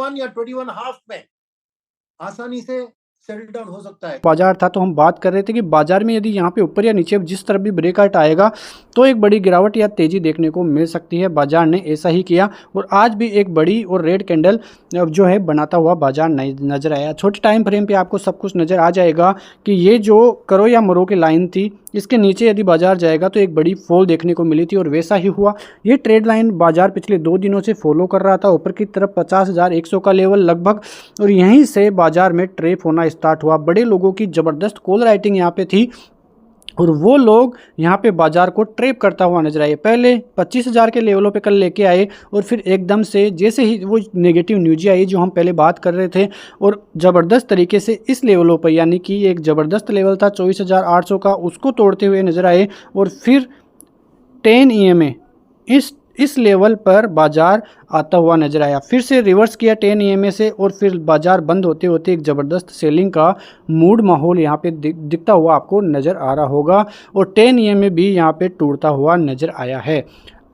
या 21 हाफ में आसानी से सेटल डाउन हो सकता है। बाजार था तो हम बात कर रहे थे कि बाजार में यदि यहाँ पे ऊपर या नीचे जिस तरफ भी ब्रेकआउट आएगा तो एक बड़ी गिरावट या तेजी देखने को मिल सकती है। बाजार ने ऐसा ही किया और आज भी एक बड़ी और रेड कैंडल जो है बनाता हुआ बाजार नजर आया। छोटे टाइम फ्रेम पे आपको सब कुछ नजर आ जाएगा कि ये जो करो या मरो की लाइन थी, इसके नीचे यदि बाजार जाएगा तो एक बड़ी फॉल देखने को मिली थी और वैसा ही हुआ। ये ट्रेड लाइन बाजार पिछले 2 दिनों से फॉलो कर रहा था ऊपर की तरफ 50,100 का लेवल लगभग, और यहीं से बाजार में ट्रेप होना स्टार्ट हुआ। बड़े लोगों की ज़बरदस्त कॉल राइटिंग यहाँ पे थी और वो लोग यहाँ पे बाजार को ट्रेप करता हुआ नजर आए। पहले 25,000 के लेवलों पे कल लेके आए और फिर एकदम से जैसे ही वो नेगेटिव न्यूज आई जो हम पहले बात कर रहे थे, और ज़बरदस्त तरीके से इस लेवलों पर, यानी कि एक ज़बरदस्त लेवल था 24,800 का, उसको तोड़ते हुए नजर आए और फिर 10 EMA इस लेवल पर बाजार आता हुआ नजर आया। फिर से रिवर्स किया 10 EMA से और फिर बाजार बंद होते होते एक ज़बरदस्त सेलिंग का मूड माहौल यहाँ पे दिखता हुआ आपको नज़र आ रहा होगा और 10 EMA भी यहाँ पे टूटता हुआ नज़र आया है।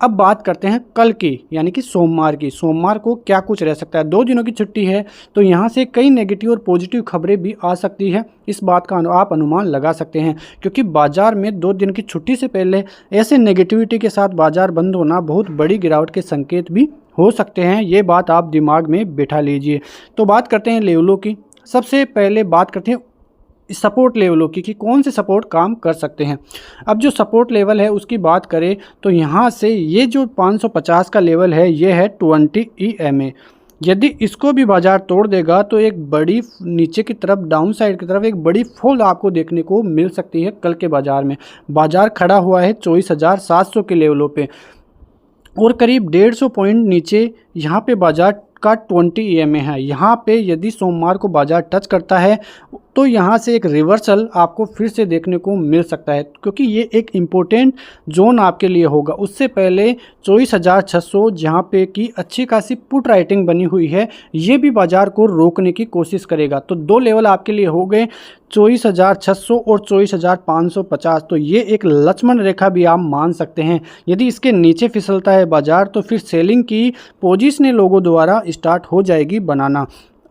अब बात करते हैं कल की, यानी कि सोमवार की। सोमवार को क्या कुछ रह सकता है। 2 दिनों की छुट्टी है तो यहाँ से कई नेगेटिव और पॉजिटिव खबरें भी आ सकती है। इस बात का आप अनुमान लगा सकते हैं क्योंकि बाजार में 2 दिन की छुट्टी से पहले ऐसे नेगेटिविटी के साथ बाजार बंद होना बहुत बड़ी गिरावट के संकेत भी हो सकते हैं। ये बात आप दिमाग में बिठा लीजिए। तो बात करते हैं लेवलों की। सबसे पहले बात करते हैं सपोर्ट लेवलों की कि कौन से सपोर्ट काम कर सकते हैं। अब जो सपोर्ट लेवल है उसकी बात करें तो यहाँ से ये जो 550 का लेवल है ये है 20 EMA। यदि इसको भी बाजार तोड़ देगा तो एक बड़ी नीचे की तरफ, डाउन साइड की तरफ एक बड़ी फॉल आपको देखने को मिल सकती है। कल के बाजार में बाजार खड़ा हुआ है 24,700 के लेवलों पे और करीब 150 पॉइंट नीचे यहाँ पे बाजार का 20 EMA है। यहाँ पे यदि सोमवार को बाजार टच करता है तो यहाँ से एक रिवर्सल आपको फिर से देखने को मिल सकता है क्योंकि ये एक इम्पोर्टेंट जोन आपके लिए होगा। उससे पहले 24,600 जहाँ पे की अच्छी खासी पुट राइटिंग बनी हुई है, ये भी बाजार को रोकने की कोशिश करेगा। तो 2 लेवल आपके लिए हो गए 24,600 और 24,550। तो ये एक लक्ष्मण रेखा भी आप मान सकते हैं। यदि इसके नीचे फिसलता है बाजार तो फिर सेलिंग की पोजीशन लोगों द्वारा स्टार्ट हो जाएगी बनाना।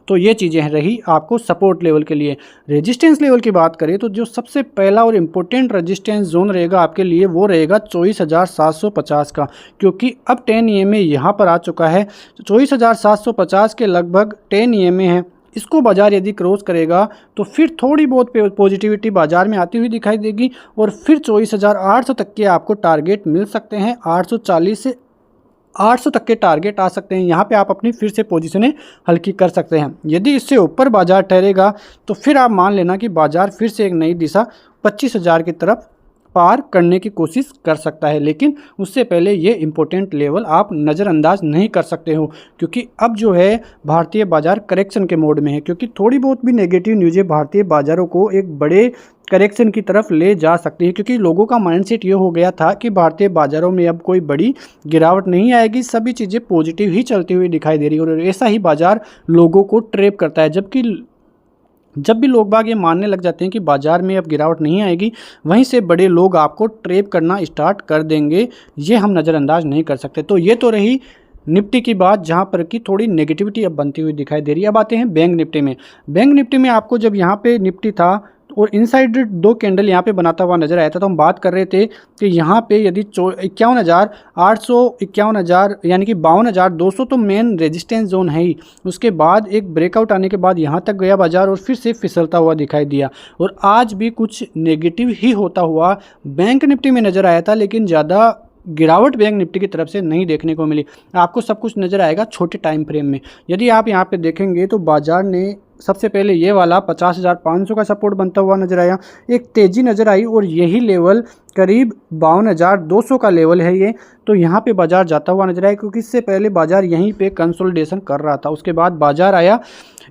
तो ये चीज़ें रही आपको सपोर्ट लेवल के लिए। रेजिस्टेंस लेवल की बात करें तो जो सबसे पहला और इम्पोर्टेंट रेजिस्टेंस जोन रहेगा आपके लिए वो रहेगा 24,750 का, क्योंकि अब 10 EMA यहाँ पर आ चुका है। 24,750 के लगभग 10 EMA है। इसको बाजार यदि क्रॉस करेगा तो फिर थोड़ी बहुत पॉजिटिविटी बाजार में आती हुई दिखाई देगी और फिर 24,800 तक के आपको टारगेट मिल सकते हैं। 840 से 800 तक के टारगेट आ सकते हैं। यहाँ पे आप अपनी फिर से पोजीशनें हल्की कर सकते हैं। यदि इससे ऊपर बाजार ठहरेगा तो फिर आप मान लेना कि बाजार फिर से एक नई दिशा 25,000 की तरफ पार करने की कोशिश कर सकता है, लेकिन उससे पहले ये इम्पोर्टेंट लेवल आप नज़रअंदाज नहीं कर सकते हो क्योंकि अब जो है भारतीय बाजार करेक्शन के मोड में है। क्योंकि थोड़ी बहुत भी नेगेटिव न्यूज़ें भारतीय बाजारों को एक बड़े करेक्शन की तरफ ले जा सकती है क्योंकि लोगों का माइंडसेट ये हो गया था कि भारतीय बाजारों में अब कोई बड़ी गिरावट नहीं आएगी, सभी चीज़ें पॉजिटिव ही चलती हुई दिखाई दे रही है और ऐसा ही बाजार लोगों को ट्रैप करता है। जबकि जब भी लोग बाग ये मानने लग जाते हैं कि बाजार में अब गिरावट नहीं आएगी, वहीं से बड़े लोग आपको ट्रैप करना स्टार्ट कर देंगे। ये हम नज़रअंदाज नहीं कर सकते। तो ये तो रही निफ्टी की बात, जहां पर कि थोड़ी नेगेटिविटी अब बनती हुई दिखाई दे रही है। अब आते हैं बैंक निफ्टी में। बैंक निफ्टी में आपको जब यहाँ पे निफ्टी था और इनसाइड 2 कैंडल यहाँ पे बनाता हुआ नजर आया था तो हम बात कर रहे थे कि यहाँ पे यदि 51,800, 51,000 यानी कि 52,200 तो मेन रेजिस्टेंस जोन है ही। उसके बाद एक ब्रेकआउट आने के बाद यहाँ तक गया बाजार और फिर से फिसलता हुआ दिखाई दिया और आज भी कुछ नेगेटिव ही होता हुआ बैंक निफ्टी में नज़र आया था, लेकिन ज़्यादा गिरावट बैंक निफ्टी की तरफ से नहीं देखने को मिली। आपको सब कुछ नज़र आएगा छोटे टाइम फ्रेम में। यदि आप यहाँ पे देखेंगे तो बाजार ने सबसे पहले ये वाला 50,500 का सपोर्ट बनता हुआ नजर आया, एक तेज़ी नज़र आई और यही लेवल करीब 52,200 का लेवल है ये। तो यहाँ पे बाजार जाता हुआ नजर आया क्योंकि इससे पहले बाजार यहीं पे कंसोलिडेशन कर रहा था। उसके बाद बाजार आया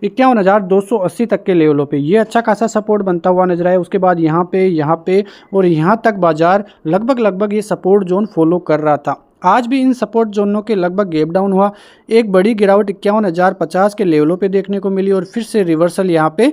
51,280 तक के लेवलों पे, ये अच्छा खासा सपोर्ट बनता हुआ नजर आया। उसके बाद यहाँ पे और यहाँ तक बाजार लगभग ये सपोर्ट जोन फॉलो कर रहा था। आज भी इन सपोर्ट जोनों के लगभग गैप डाउन हुआ। एक बड़ी गिरावट 51,050 के लेवलों पे देखने को मिली और फिर से रिवर्सल यहाँ पे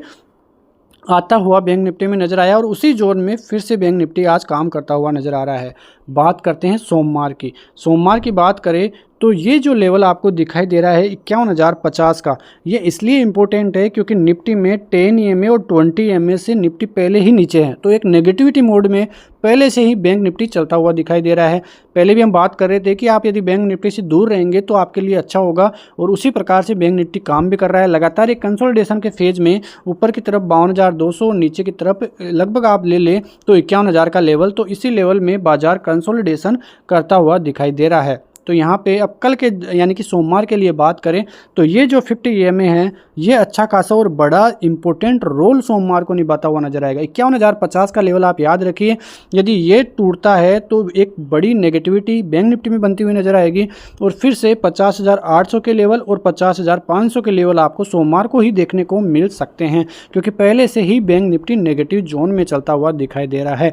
आता हुआ बैंक निफ्टी में नज़र आया और उसी जोन में फिर से बैंक निफ्टी आज काम करता हुआ नज़र आ रहा है। बात करते हैं सोमवार की। सोमवार की बात करें तो ये जो लेवल आपको दिखाई दे रहा है 51,050 का, ये इसलिए इम्पोर्टेंट है क्योंकि निफ्टी में 10 EMA और 20 EMA से निफ्टी पहले ही नीचे है। तो एक नेगेटिविटी मोड में पहले से ही बैंक निफ्टी चलता हुआ दिखाई दे रहा है। पहले भी हम बात कर रहे थे कि आप यदि बैंक निफ्टी से दूर रहेंगे तो आपके लिए अच्छा होगा, और उसी प्रकार से बैंक निफ्टी काम भी कर रहा है। लगातार एक कंसोलिडेशन के फेज में ऊपर की तरफ 52,200 और नीचे की तरफ लगभग आप ले लें तो 51,000 का लेवल, तो इसी लेवल में बाजार कंसोलिडेशन करता हुआ दिखाई दे रहा है। तो यहाँ पे अब कल के यानी कि सोमवार के लिए बात करें तो ये जो 50 EMA है ये अच्छा खासा और बड़ा इंपॉर्टेंट रोल सोमवार को निभाता हुआ नजर आएगा। 51,050 का लेवल आप याद रखिए, यदि ये टूटता है तो एक बड़ी नेगेटिविटी बैंक निफ्टी में बनती हुई नजर आएगी, और फिर से 50,800 के लेवल और 50,500 के लेवल आपको सोमवार को ही देखने को मिल सकते हैं, क्योंकि पहले से ही बैंक निफ्टी नेगेटिव जोन में चलता हुआ दिखाई दे रहा है।